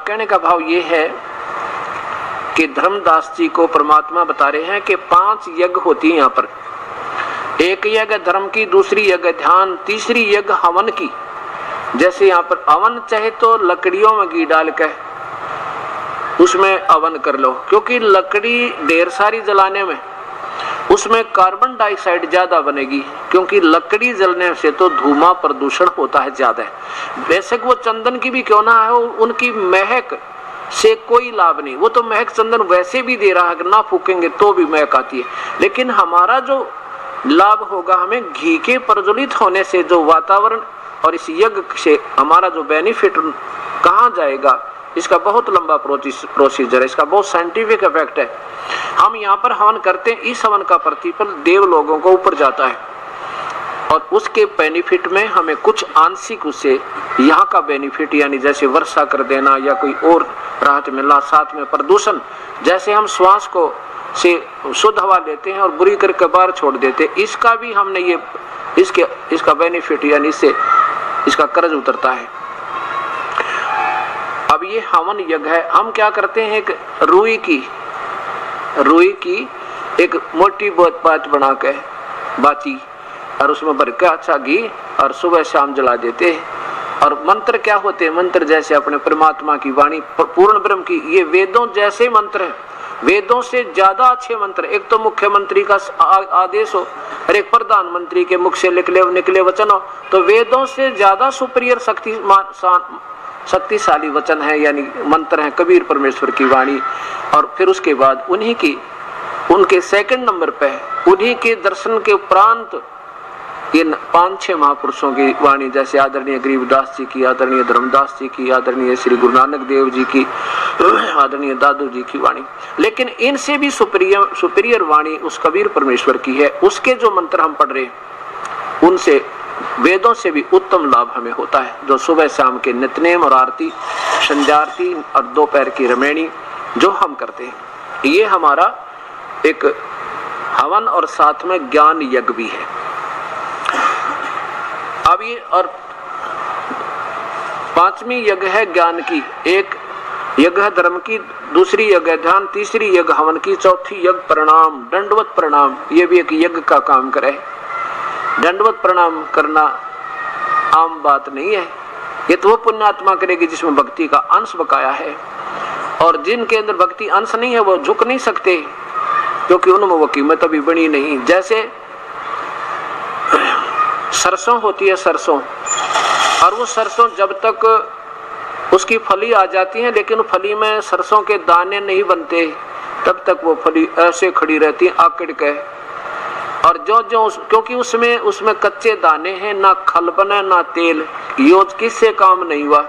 कहने का भाव ये है कि धर्मदास जी को परमात्मा बता रहे हैं कि 5 यज्ञ होती है यहाँ पर। एक यज्ञ धर्म की, दूसरी यज्ञ ध्यान, तीसरी यज्ञ हवन की। जैसे यहाँ पर हवन चाहे तो लकड़ियों में घी डाल के उसमें हवन कर लो, क्योंकि लकड़ी ढेर सारी जलाने में उसमें कार्बन डाइऑक्साइड ज्यादा बनेगी, क्योंकि लकड़ी जलने से तो धुआं प्रदूषण होता है ज्यादा। बेशक वो चंदन की भी क्यों ना हो, उनकी महक से कोई लाभ नहीं, वो तो महक चंदन वैसे भी दे रहा है, ना फूकेंगे तो भी महक आती है। लेकिन हमारा जो लाभ होगा, हमें घी के प्रज्वलित होने से जो वातावरण और इस यज्ञ से हमारा जो बेनिफिट कहाँ जाएगा, इसका बहुत लंबा प्रोसीजर है, इसका बहुत साइंटिफिक इफेक्ट है। हम यहाँ पर हवन करते हैं, इस हवन का प्रतिफल देव लोगों को ऊपर जाता है और उसके बेनिफिट में हमें कुछ आंशिक उससे यहाँ का बेनिफिट, यानी जैसे वर्षा कर देना या कोई और राहत मिला। साथ में प्रदूषण, जैसे हम श्वास को से शुद्ध हवा लेते हैं और बुरी करके बाहर छोड़ देते हैं, इसका भी हमने ये इसका बेनिफिट यानी इससे इसका कर्ज उतरता है। अब ये हवन यज्ञ है। हम क्या करते हैं, एक रुई की एक मोटी बात बना के बाती और उसमें भर के अच्छा घी और सुबह शाम जला देते हैं। और मंत्र क्या होते हैं, मंत्र जैसे अपने परमात्मा की वाणी, पूर्ण ब्रह्म की, ये वेदों जैसे मंत्र हैं, वेदों से ज्यादा अच्छे मंत्र। एक तो मुख्यमंत्री का आदेश हो और एक प्रधानमंत्री के मुख से निकले वचन हो, तो वेदों से ज्यादा सुपीरियर शक्तिशाली वचन है, यानी मंत्र है कबीर परमेश्वर की वाणी। और फिर उसके बाद उनके सेकंड नंबर पे उन्हीं के दर्शन के उपरांत ये 5-6 महापुरुषों की वाणी, जैसे आदरणीय गरीबदास जी की, आदरणीय धर्मदास जी की, आदरणीय श्री गुरु नानक देव जी की, आदरणीय दादू जी की वाणी। लेकिन इनसे भी सुपीरियर वाणी उस कबीर परमेश्वर की है। उसके जो मंत्र हम पढ़ रहे हैं उनसे, वेदों से भी उत्तम लाभ हमें होता है। जो सुबह शाम के नित्यनेम और आरती, संध्या आरती और दोपहर की रमैनी जो हम करते हैं, ये हमारा एक हवन और साथ में ज्ञान यज्ञ भी है। अब ये और 5वीं यज्ञ है ज्ञान की। एक यज्ञ है धर्म की, दूसरी यज्ञ ध्यान, तीसरी यज्ञ हवन की, चौथी यज्ञ प्रणाम, दंडवत प्रणाम। ये भी एक यज्ञ का काम करे। दंडवत प्रणाम करना आम बात नहीं है, ये तो वो पुण्यात्मा करेगी जिसमें भक्ति का अंश बकाया है, और जिनके अंदर भक्ति अंश नहीं है वो झुक नहीं सकते, क्योंकि उनमें वो कीमत अभी बनी नहीं। जैसे सरसों होती है, सरसों, और वो सरसों जब तक उसकी फली आ जाती है, लेकिन फली में सरसों के दाने नहीं बनते, तब तक वो फली ऐसे खड़ी रहती है आकड़ के। और क्योंकि उसमें कच्चे दाने हैं, ना खल बने ना तेल, योज किससे काम नहीं हुआ,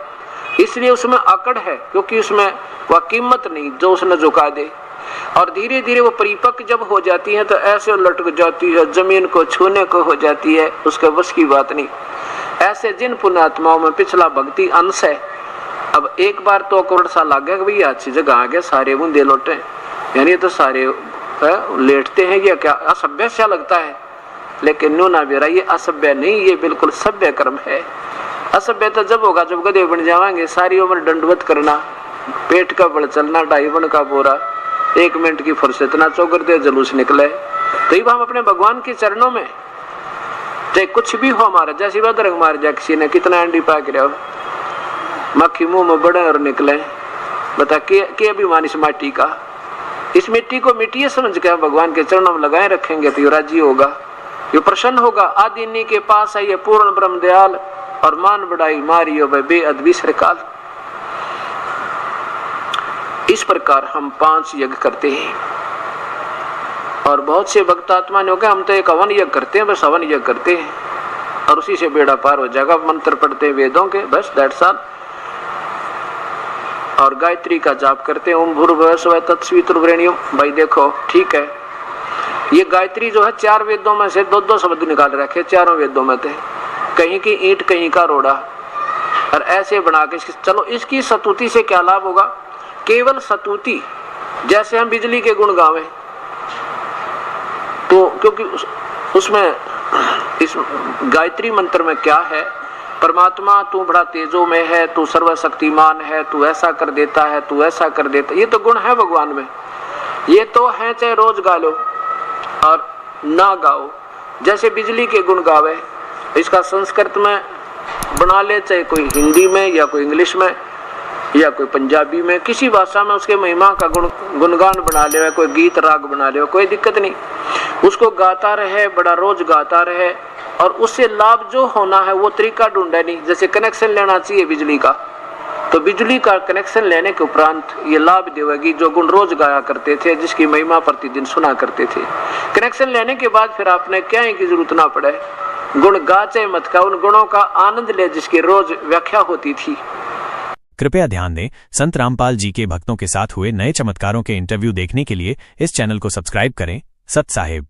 इसलिए उसमें आकड़ है, क्योंकि उसमें वह कीमत नहीं जो उसने झुका दे। और धीरे धीरे वो परिपक्व जब हो जाती है तो ऐसे लटक जाती है, जमीन को छूने को हो जाती है, उसके बस की बात नहीं। ऐसे जिन पुण्यात्माओं में पिछला भक्ति अंश है, अब एक बार तो करोड़ सा लग गया कि भैया अच्छी जगह आ गया, सारे बूंदे लौटे, यानी तो सारे लेटते हैं, ये क्या असभ्य सा लगता है। लेकिन नो ना बेरा, ये असभ्य नहीं, ये बिल्कुल सभ्य कर्म है। असभ्य तो जब होगा जब गधे बन जाएंगे, सारी उम्र दंडवत करना, पेट का बल चलना, 2.5 मन का बोरा, 1 मिनट की फुर्सत ना चौकर दे जुलूस निकले। तो हम अपने भगवान के चरणों में चाहे कुछ भी हो हमारा, जैसे बदरंग मार जाए किसी ने, कितना अंडी पा के रहो, मक्खी मुंह में बढ़े और निकले, बता के अभिमान इस माटी का। इस मिट्टी को मिट्टी समझ के भगवान के चरणों में लगाए रखेंगे तो ये राजी होगा, ये प्रसन्न होगा। आदिनी के पास है ये पूर्ण ब्रह्म दयाल, और मान बढ़ाई मारियो बेअद विसर काल। इस प्रकार हम 5 यज्ञ करते हैं। और बहुत से भक्त आत्मा ने हो गया, हम तो एक हवन यज्ञ करते हैं, बस हवन यज्ञ करते हैं और उसी से बेड़ा पार हो जाएगा। मंत्र पढ़ते हैं वेदों के, बस दैट्स ऑल। और गायत्री का जाप करते हैं, ओम भूर्भुवः स्वः तत्सवितुर्वरेण्यम। भाई देखो ठीक है, ये गायत्री जो है 4 वेदों में से 2-2 शब्द निकाल रखे, 4 वेदों में थे, कहीं की ईंट कहीं का रोड़ा, और ऐसे बना के चलो। इसकी स्तुति से क्या लाभ होगा? केवल स्तुति, जैसे हम बिजली के गुण गावें, तो क्योंकि उसमें इस गायत्री मंत्र में क्या है परमात्मा तू बड़ा तेजो में है, तू सर्वशक्तिमान है, तू ऐसा कर देता है, तू ऐसा कर देता। ये तो गुण है भगवान में, ये तो है, चाहे रोज गा लो और ना गाओ। जैसे बिजली के गुण गावे, इसका संस्कृत में बना ले, चाहे कोई हिंदी में या कोई इंग्लिश में या कोई पंजाबी में, किसी भाषा में उसके महिमा का गुणगान बना ले, कोई गीत राग बना ले, कोई दिक्कत नहीं। उसको गाता रहे, बड़ा रोज गाता रहे, और उससे लाभ जो होना है वो तरीका ढूंढे नहीं। जैसे कनेक्शन लेना चाहिए बिजली का, तो बिजली का कनेक्शन लेने के उपरांत ये लाभ देगी जो गुण रोज गाया करते थे, जिसकी महिमा प्रतिदिन सुना करते थे। कनेक्शन लेने के बाद फिर आपने क्या की जरूरत ना पड़े, गुण गा चाहे मत का, उन गुणों का आनंद ले जिसकी रोज व्याख्या होती थी। कृपया ध्यान दें, संत रामपाल जी के भक्तों के साथ हुए नए चमत्कारों के इंटरव्यू देखने के लिए इस चैनल को सब्सक्राइब करें। सत साहिब।